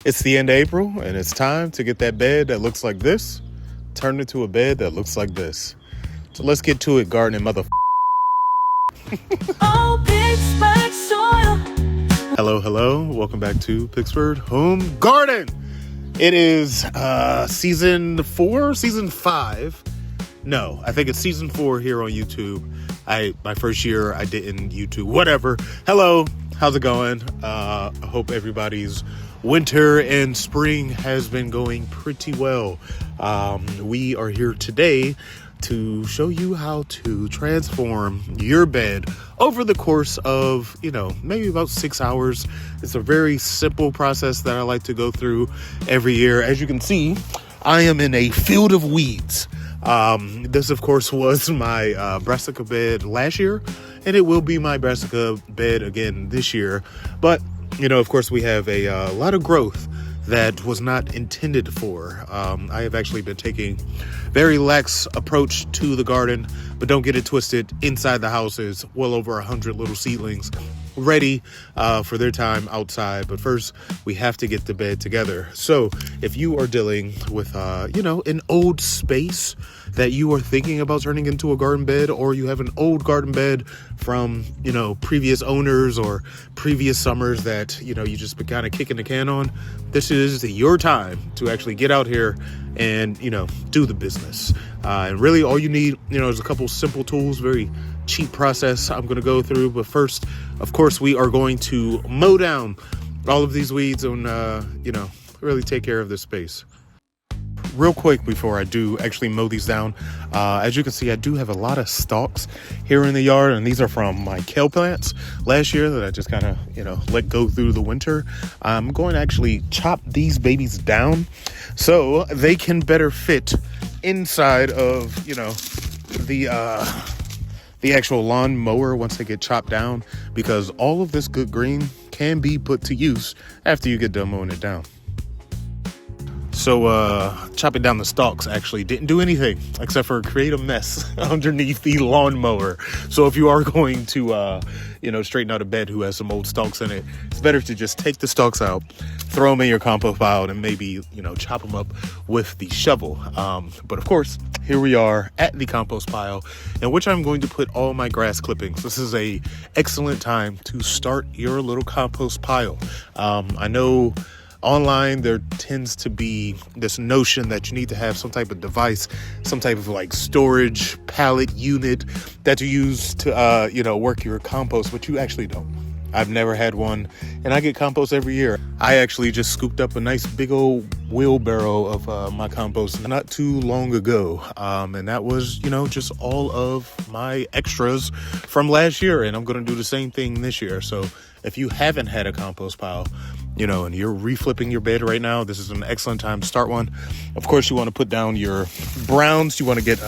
It's the end of April, and it's time to get that bed that looks like this turned into a bed that looks like this. So let's get to it, gardening Oh, Pittsburgh soil. Hello. Welcome back to Pittsburgh Home Garden. It is season 4, season 5. No, I think it's season 4 here on YouTube. My first year I didn't YouTube. Whatever. Hello, how's it going? I hope everybody's winter and spring has been going pretty well. We are here today to show you how to transform your bed over the course of, maybe about 6 hours. It's a very simple process that I like to go through every year. As you can see, I am in a field of weeds. This, of course, was my brassica bed last year, and it will be my brassica bed again this year. But, of course, we have a lot of growth that was not intended for. I have actually been taking very lax approach to the garden, but don't get it twisted. Inside the house is well over 100 little seedlings ready for their time outside. But first, we have to get the bed together. So if you are dealing with, an old space that you are thinking about turning into a garden bed, or you have an old garden bed from, previous owners or previous summers that, you just been kind of kicking the can on, this is your time to actually get out here and, do the business. And really all you need, is a couple simple tools, very cheap process I'm going to go through. But first, of course, we are going to mow down all of these weeds and, really take care of this space. Real quick before I do actually mow these down, as you can see, I do have a lot of stalks here in the yard, and these are from my kale plants last year that I just kind of, let go through the winter. I'm going to actually chop these babies down so they can better fit inside of, the actual lawn mower once they get chopped down, because all of this good green can be put to use after you get done mowing it down. So chopping down the stalks actually didn't do anything except for create a mess underneath the lawnmower. So if you are going to, straighten out a bed who has some old stalks in it, it's better to just take the stalks out, throw them in your compost pile, and maybe, chop them up with the shovel. But of course, here we are at the compost pile, in which I'm going to put all my grass clippings. This is a excellent time to start your little compost pile. I know online there tends to be this notion that you need to have some type of device, some type of storage pallet unit that you use to work your compost, but you actually don't. I've never had one, and I get compost every year. I actually just scooped up a nice big old wheelbarrow of my compost not too long ago, and that was just all of my extras from last year, and I'm going to do the same thing this year. So if you haven't had a compost pile, and you're reflipping your bed right now, this is an excellent time to start one. Of course, you want to put down your browns. You want to get,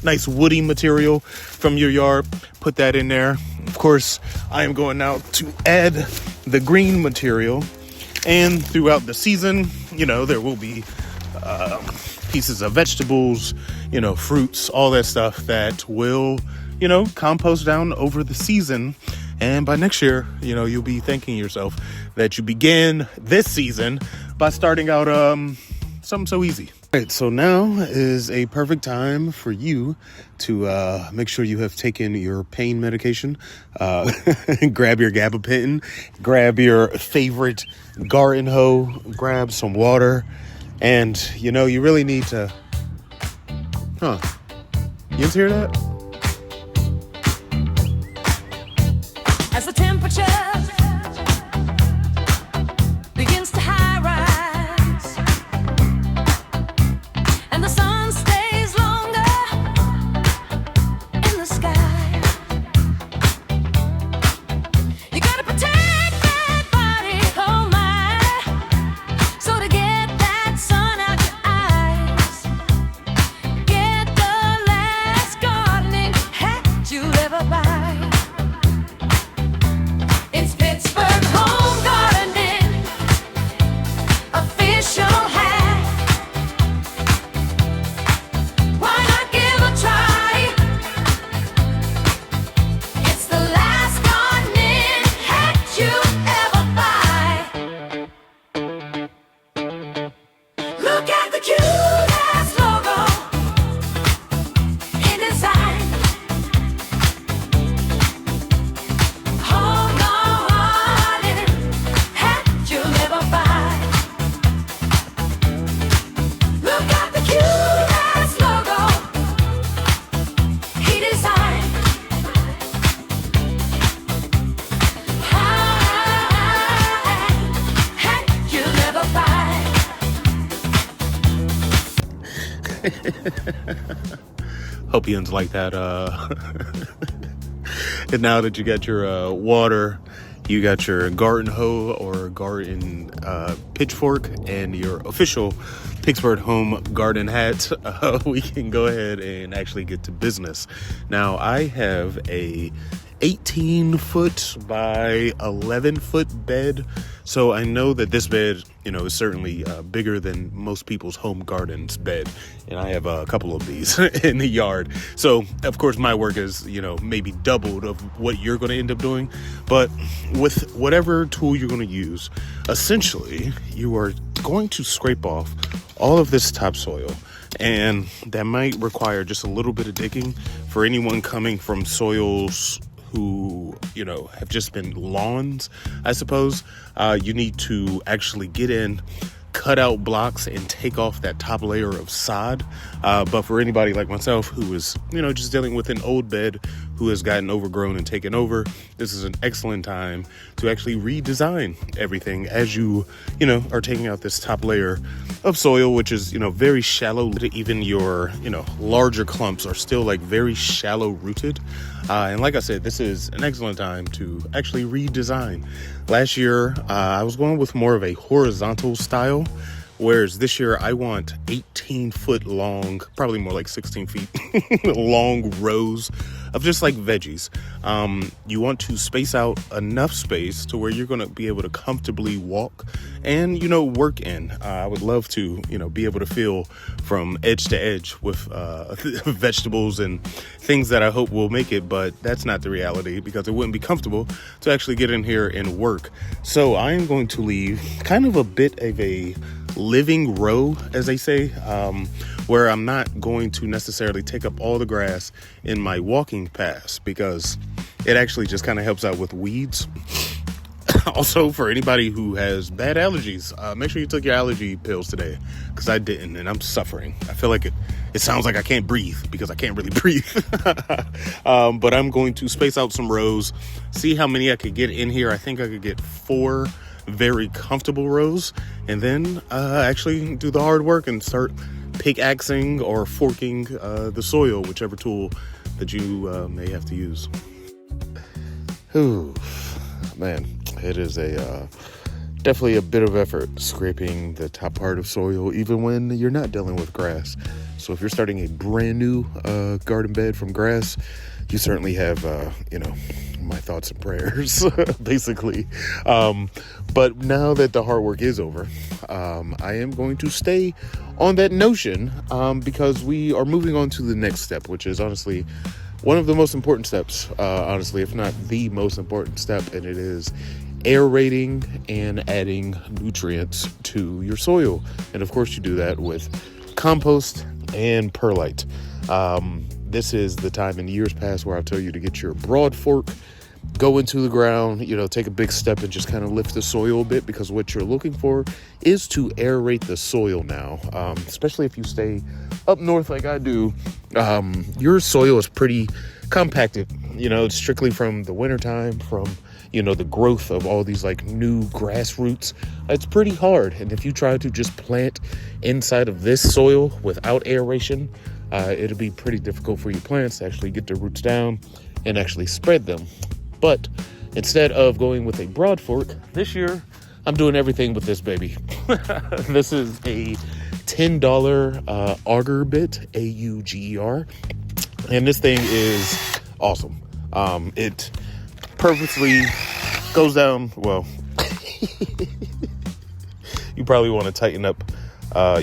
nice woody material from your yard. Put that in there. Of course, I am going now to add the green material. And throughout the season, there will be pieces of vegetables, fruits, all that stuff that will, compost down over the season. And by next year, you'll be thanking yourself that you began this season by starting out something so easy. All right, so now is a perfect time for you to make sure you have taken your pain medication. Grab your gabapentin, grab your favorite garden hoe, grab some water, and you really need to. You guys hear that? As the temperature begins to high rise and the sun stays longer in the sky, you gotta protect that body, oh my. So to get that sun out your eyes, get the last garden Look at the cute ass logo in design. Home garden hat you'll never find. Look at the cute ass logo he designed. Hat you'll never find. Hope you like that. And now that you got your water, you got your garden hoe or garden pitchfork, and your official Pittsburgh home garden hat, we can go ahead and actually get to business. Now, I have a 18-foot by 11-foot bed. So I know that this bed, is certainly bigger than most people's home garden's bed. And I have a couple of these in the yard. So, of course, my work is, maybe doubled of what you're going to end up doing. But with whatever tool you're going to use, essentially, you are going to scrape off all of this topsoil. And that might require just a little bit of digging for anyone coming from soils who, have just been lawns, I suppose. You need to actually get in, cut out blocks, and take off that top layer of sod. But for anybody like myself who is, just dealing with an old bed who has gotten overgrown and taken over, this is an excellent time to actually redesign everything as you, are taking out this top layer of soil, which is, very shallow. Even your, larger clumps are still like very shallow rooted. And like I said, this is an excellent time to actually redesign. Last year, I was going with more of a horizontal style, whereas this year I want 18-foot long, probably more like 16 feet long rows of just like veggies. You want to space out enough space to where you're going to be able to comfortably walk and, work in. I would love to, be able to feel from edge to edge with vegetables and things that I hope will make it, but that's not the reality because it wouldn't be comfortable to actually get in here and work. So I am going to leave kind of a bit of a living row, as they say, where I'm not going to necessarily take up all the grass in my walking paths because it actually just kind of helps out with weeds. Also, for anybody who has bad allergies, make sure you took your allergy pills today because I didn't and I'm suffering. I feel like it sounds like I can't breathe because I can't really breathe. But I'm going to space out some rows, see how many I could get in here. I think I could get 4 very comfortable rows, and then actually do the hard work and start pickaxing or forking the soil, whichever tool that you may have to use. Ooh, man, it is definitely a bit of effort scraping the top part of soil, even when you're not dealing with grass. So if you're starting a brand new garden bed from grass, you certainly have, my thoughts and prayers, basically. But now that the hard work is over, I am going to stay on that notion because we are moving on to the next step, which is honestly one of the most important steps, honestly, if not the most important step, and it is aerating and adding nutrients to your soil. And of course, you do that with compost and perlite. This is the time in years past where I'll tell you to get your broad fork, go into the ground, take a big step and just kind of lift the soil a bit, because what you're looking for is to aerate the soil now, especially if you stay up north like I do. Your soil is pretty compacted, strictly from the wintertime, from the growth of all these like new grass roots. It's pretty hard. And if you try to just plant inside of this soil without aeration, it'll be pretty difficult for your plants to actually get their roots down and actually spread them. But instead of going with a broad fork, this year I'm doing everything with this baby. This is a $10 auger bit, AUGER, and this thing is awesome. It purposely goes down, well, you probably want to tighten up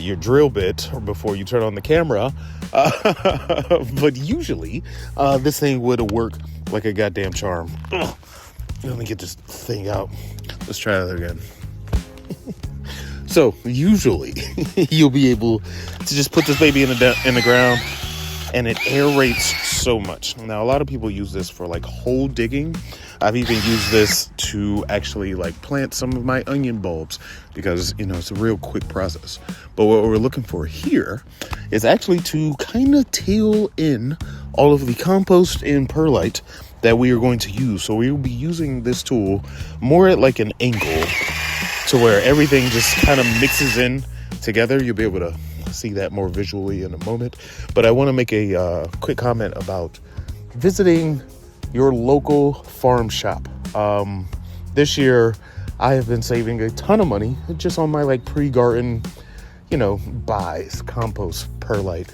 your drill bit before you turn on the camera, but usually this thing would work like a goddamn charm. Ugh. Let me get this thing out. Let's try that again. So usually you'll be able to just put this baby in the ground, and it aerates so much. Now, a lot of people use this for like hole digging. I've even used this to actually like plant some of my onion bulbs because, it's a real quick process. But what we're looking for here is actually to kind of till in all of the compost and perlite that we are going to use. So we will be using this tool more at like an angle to where everything just kind of mixes in together. You'll be able to see that more visually in a moment. But I want to make a quick comment about visiting your local farm shop. This year, I have been saving a ton of money just on my like pre-garden, buys, compost, perlite,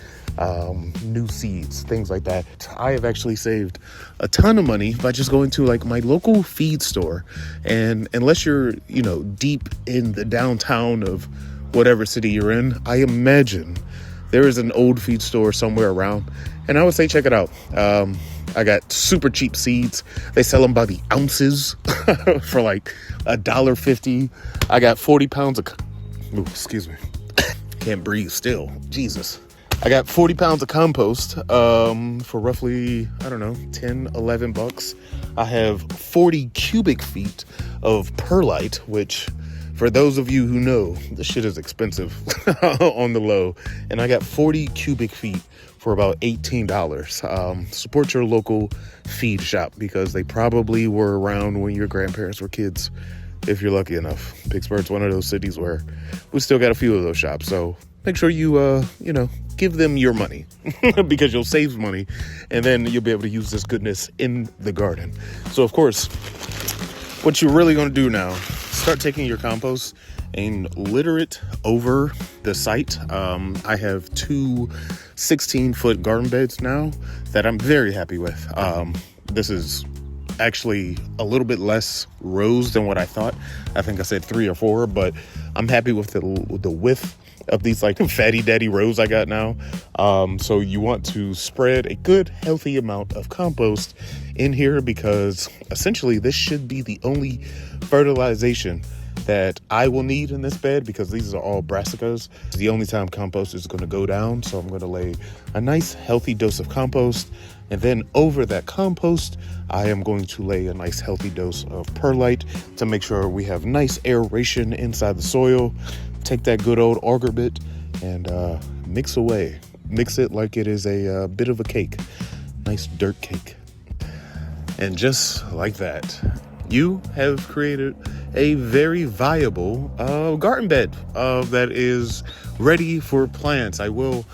new seeds, things like that. I have actually saved a ton of money by just going to like my local feed store. And unless you're, deep in the downtown of whatever city you're in, I imagine there is an old feed store somewhere around. And I would say check it out. I got super cheap seeds. They sell them by the ounces for like $1.50. I got 40 pounds of... Ooh, excuse me. Can't breathe still. Jesus. I got 40 pounds of compost for roughly, I don't know, 10, 11 bucks. I have 40 cubic feet of perlite, which... for those of you who know, this shit is expensive on the low. And I got 40 cubic feet for about $18. Support your local feed shop because they probably were around when your grandparents were kids, if you're lucky enough. Pittsburgh's one of those cities where we still got a few of those shops. So make sure you, give them your money because you'll save money and then you'll be able to use this goodness in the garden. So, of course, what you're really going to do now, start taking your compost and litter it over the site. I have two 16-foot garden beds now that I'm very happy with. This is actually a little bit less rows than what I thought. I think I said 3 or 4, but I'm happy with the width of these like fatty daddy rows I got now. So you want to spread a good healthy amount of compost in here because essentially this should be the only fertilization that I will need in this bed because these are all brassicas. It's the only time compost is going to go down. So I'm going to lay a nice healthy dose of compost, and then over that compost I am going to lay a nice healthy dose of perlite to make sure we have nice aeration inside the soil. Take that good old auger bit and mix away. Mix it like it is a bit of a cake. Nice dirt cake. And just like that, you have created a very viable garden bed that is ready for plants. I will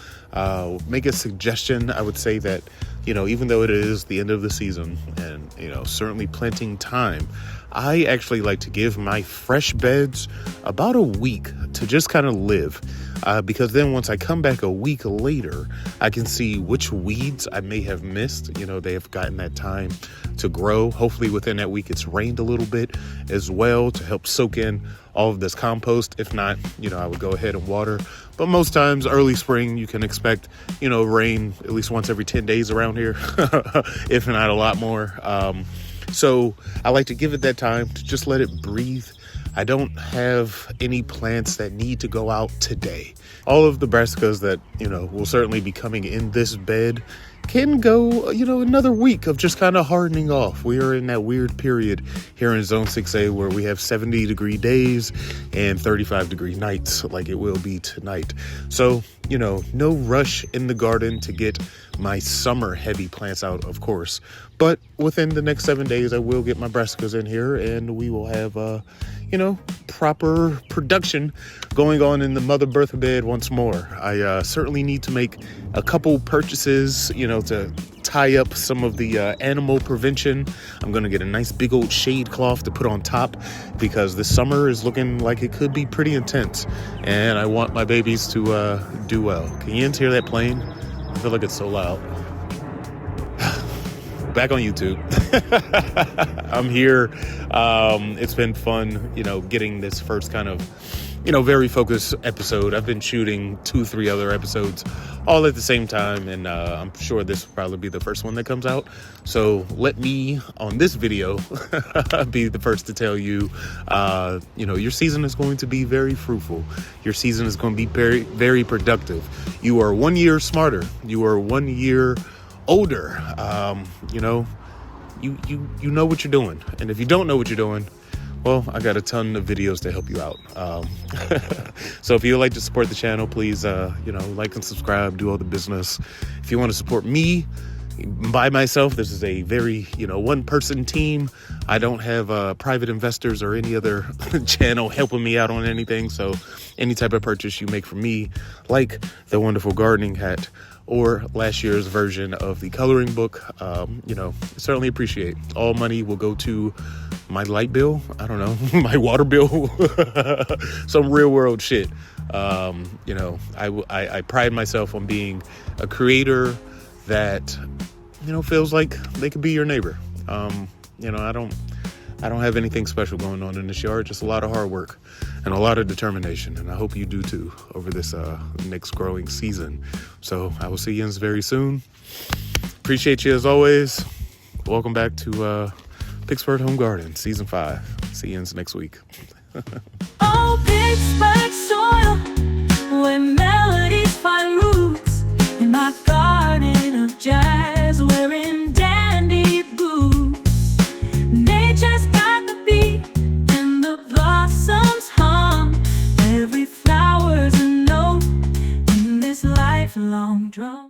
make a suggestion. I would say that, even though it is the end of the season and, certainly planting time, I actually like to give my fresh beds about a week to just kind of live. Because then once I come back a week later, I can see which weeds I may have missed. They have gotten that time to grow. Hopefully within that week, it's rained a little bit as well to help soak in all of this compost. If not, I would go ahead and water. But most times, early spring, you can expect, rain at least once every 10 days around here, if not a lot more. So I like to give it that time to just let it breathe. I don't have any plants that need to go out today. All of the brassicas that, will certainly be coming in this bed can go, another week of just kind of hardening off. We are in that weird period here in Zone 6A where we have 70-degree days and 35-degree nights like it will be tonight. So, no rush in the garden to get my summer heavy plants out, of course. But within the next 7 days, I will get my brassicas in here and we will have, proper production going on in the mother bertha bed once more. I certainly need to make a couple purchases, to tie up some of the animal prevention. I'm going to get a nice big old shade cloth to put on top because the summer is looking like it could be pretty intense and I want my babies to do well. Can you hear that plane? I feel like it's so loud. Back on YouTube. I'm here. It's been fun, getting this first kind of, very focused episode. I've been shooting 2-3 other episodes all at the same time. And I'm sure this will probably be the first one that comes out. So let me, on this video, be the first to tell you, your season is going to be very fruitful. Your season is going to be very, very productive. You are 1 year smarter. You are 1 year older. You know what you're doing. And if you don't know what you're doing, well, I got a ton of videos to help you out. So if you would like to support the channel, please, like and subscribe, do all the business. If you want to support me by myself, this is a very, one-person team. I don't have private investors or any other channel helping me out on anything. So any type of purchase you make from me, like the wonderful gardening hat or last year's version of the coloring book, certainly appreciate. All money will go to my light bill. I don't know, my water bill, some real world shit. I pride myself on being a creator that, feels like they could be your neighbor. I don't have anything special going on in this yard, just a lot of hard work and a lot of determination. And I hope you do too over this next growing season. So I will see you very soon. Appreciate you as always. Welcome back to Pittsburgh Home Garden, Season 5. See you next week. Oh, Pittsburgh soil,